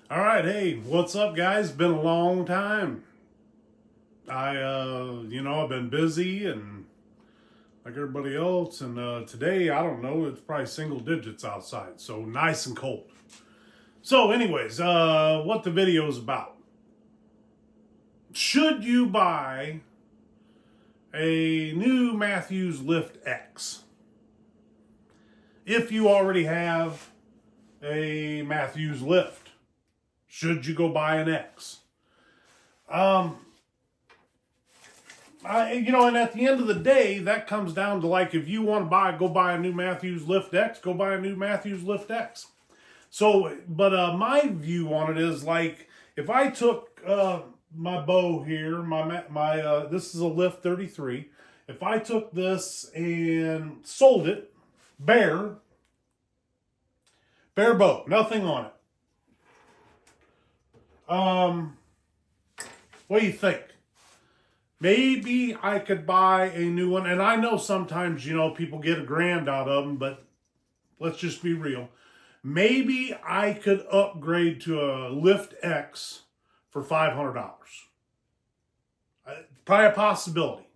All right, hey, what's up, guys? Been a long time. I've been busy and like everybody else, and today, I don't know, it's probably single digits outside, so nice and cold. So, anyways, what the video is about. Should you buy a new Matthews Lift X? If you already have a Matthews Lift, should you go buy an X? And at the end of the day, that comes down to like if you want to go buy a new Matthews Lift X, go buy a new Matthews Lift X. So, but my view on it is like if I took my bow here, this is a Lift 33. If I took this and sold it bare bow, nothing on it. What do you think? Maybe I could buy a new one. And I know sometimes, people get $1,000 out of them, but let's just be real. Maybe I could upgrade to a Lift X for $500. Probably a possibility.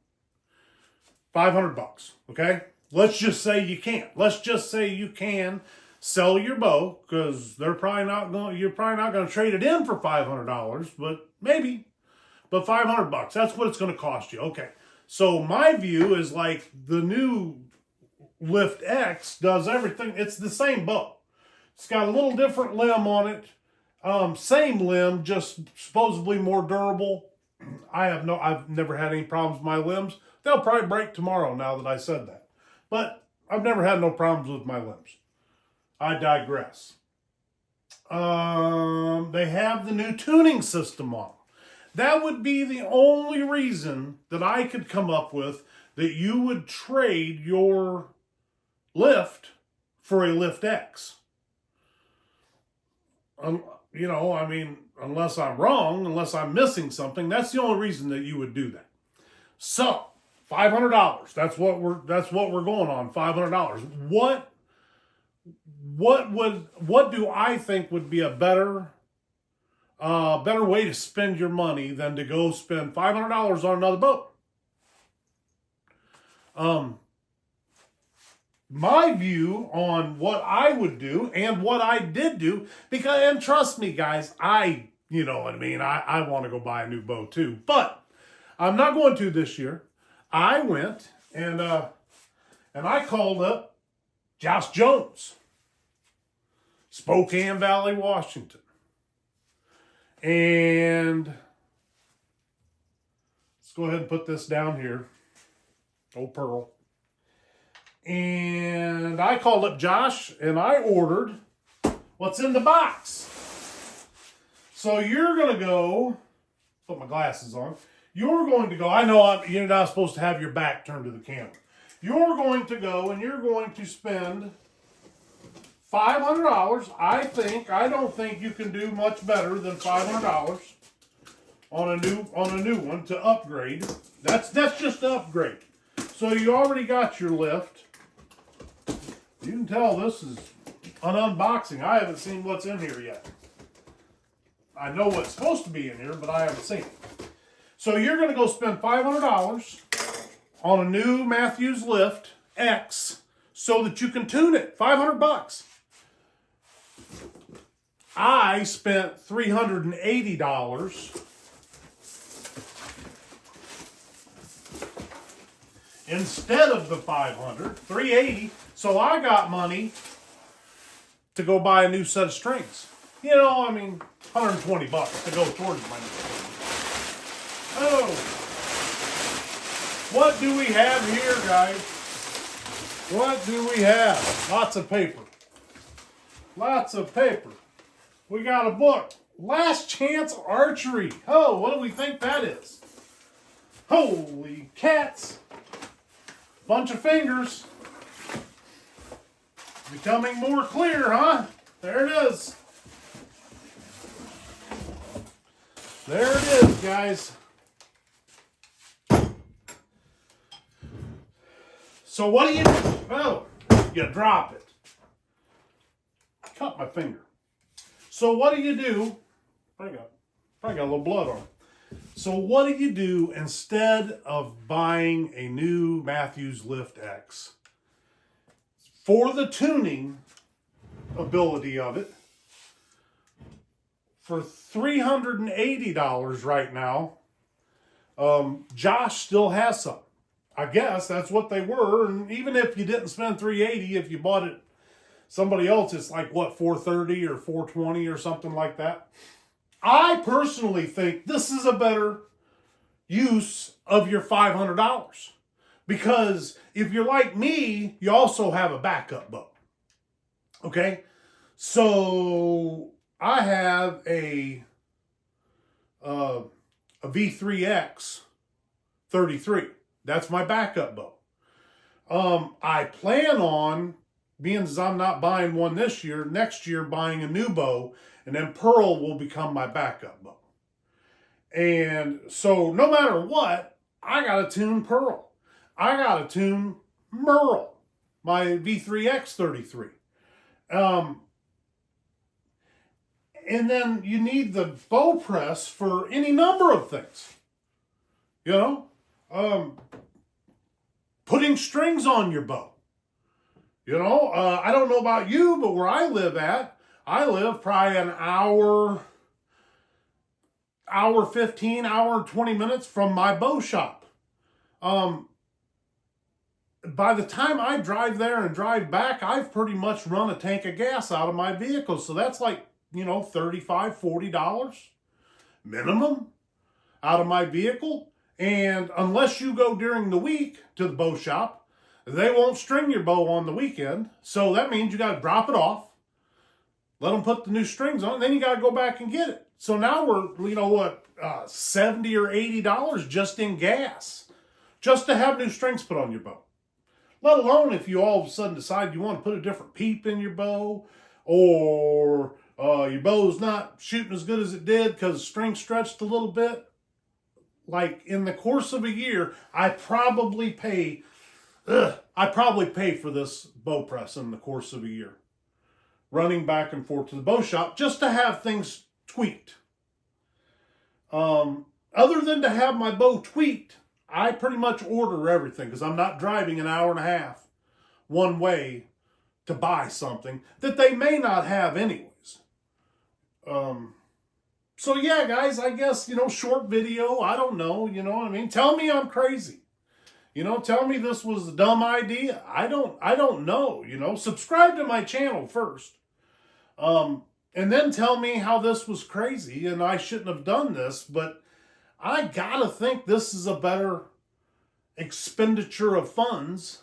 $500, okay? Let's just say you can't. Let's just say you can sell your bow because you're probably not going to trade it in for $500, but maybe. But $500, that's what it's going to cost you. Okay. So my view is like the new Lift X does everything. It's the same bow. It's got a little different limb on it. Same limb, just supposedly more durable. I've never had any problems with my limbs. They'll probably break tomorrow now that I said that. But I've never had no problems with my limbs. I digress. They have the new tuning system on them. That would be the only reason that I could come up with that you would trade your Lift for a Lift X. Unless I'm wrong, unless I'm missing something, that's the only reason that you would do that. So, $500. That's what we're going on. $500. What do I think would be a better way to spend your money than to go spend $500 on another boat? My view on what I would do and what I did do, and trust me, guys, I want to go buy a new boat too, but I'm not going to this year. I went and I called up Josh Jones, Spokane Valley, Washington. And let's go ahead and put this down here. Old Pearl. And I called up Josh and I ordered what's in the box. So you're going to go, put my glasses on. You're going to go, you're not supposed to have your back turned to the camera. You're going to go and you're going to spend $500. I don't think you can do much better than $500 on a new one to upgrade. That's just to upgrade. So you already got your lift. You can tell this is an unboxing. I haven't seen what's in here yet. I know what's supposed to be in here, but I haven't seen it. So you're going to go spend $500 on a new Matthews Lift X so that you can tune it. $500. I spent $380 instead of the $500, $380. So I got money to go buy a new set of strings. $120 to go towards my new strings. Oh, what do we have here, guys? What do we have? Lots of paper. Lots of paper. We got a book. Last Chance Archery. Oh, what do we think that is? Holy cats. Bunch of fingers. Becoming more clear, huh? There it is. There it is, guys. So what do you do? Oh, you drop it. Cut my finger. So what do you do? Probably got a little blood on it. So what do you do instead of buying a new Matthews Lift X? For the tuning ability of it, for $380 right now, Josh still has some. I guess that's what they were, and even if you didn't spend $380, if you bought it somebody else, it's like what, $430 or $420 or something like that. I personally think this is a better use of your $500 because if you're like me, you also have a backup bow. Okay, so I have a V3X 33. That's my backup bow. I plan on, being as I'm not buying one this year, next year buying a new bow, and then Pearl will become my backup bow. And so no matter what, I got to tune Pearl. I got to tune Merle, my V3X 33. And then you need the bow press for any number of things. You know, putting strings on your bow. You know, I don't know about you, but where I live probably an hour 15, hour 20 minutes from my bow shop. By the time I drive there and drive back, I've pretty much run a tank of gas out of my vehicle. So that's like, you know, $35, $40 minimum out of my vehicle. And unless you go during the week to the bow shop, they won't string your bow on the weekend. So that means you got to drop it off, let them put the new strings on, and then you got to go back and get it. So now we're, you know what, $70 or $80 just in gas, just to have new strings put on your bow. Let alone if you all of a sudden decide you want to put a different peep in your bow, or your bow's not shooting as good as it did because the string stretched a little bit. Like in the course of a year, I probably pay for this bow press in the course of a year, running back and forth to the bow shop just to have things tweaked. Other than to have my bow tweaked, I pretty much order everything because I'm not driving an hour and a half one way to buy something that they may not have anyways. So yeah, guys, I guess, you know, short video, I don't know, you know what I mean? Tell me I'm crazy. You know, tell me this was a dumb idea. I don't know, you know. Subscribe to my channel first. And then tell me how this was crazy and I shouldn't have done this, but I gotta think this is a better expenditure of funds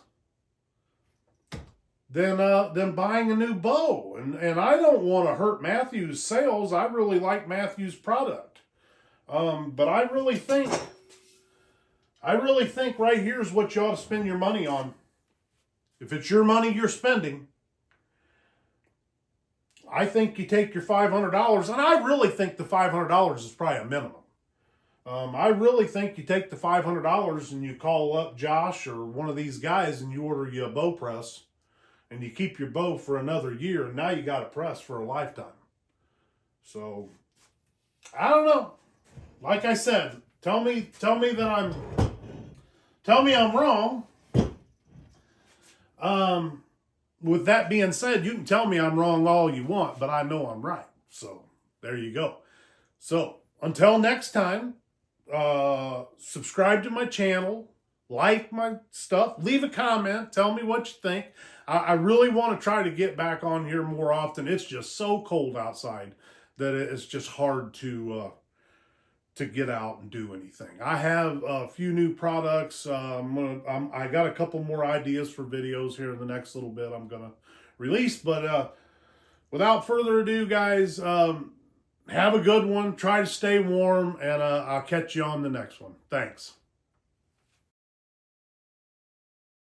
than buying a new bow. And I don't want to hurt Matthews' sales. I really like Matthews' product. But I really think right here is what you ought to spend your money on. If it's your money you're spending, I think you take your $500, and I really think the $500 is probably a minimum. I really think you take the $500 and you call up Josh or one of these guys and you order you a bow press and you keep your bow for another year, and now you got a press for a lifetime. So, I don't know. Like I said, tell me I'm wrong. With that being said, you can tell me I'm wrong all you want, but I know I'm right. So, there you go. So, until next time, subscribe to my channel, like my stuff, leave a comment, tell me what you think. I really want to try to get back on here more often. It's just so cold outside that it's just hard to get out and do anything. I have a few new products. I got a couple more ideas for videos here in the next little bit I'm going to release. But without further ado, guys, have a good one. Try to stay warm, and I'll catch you on the next one. Thanks.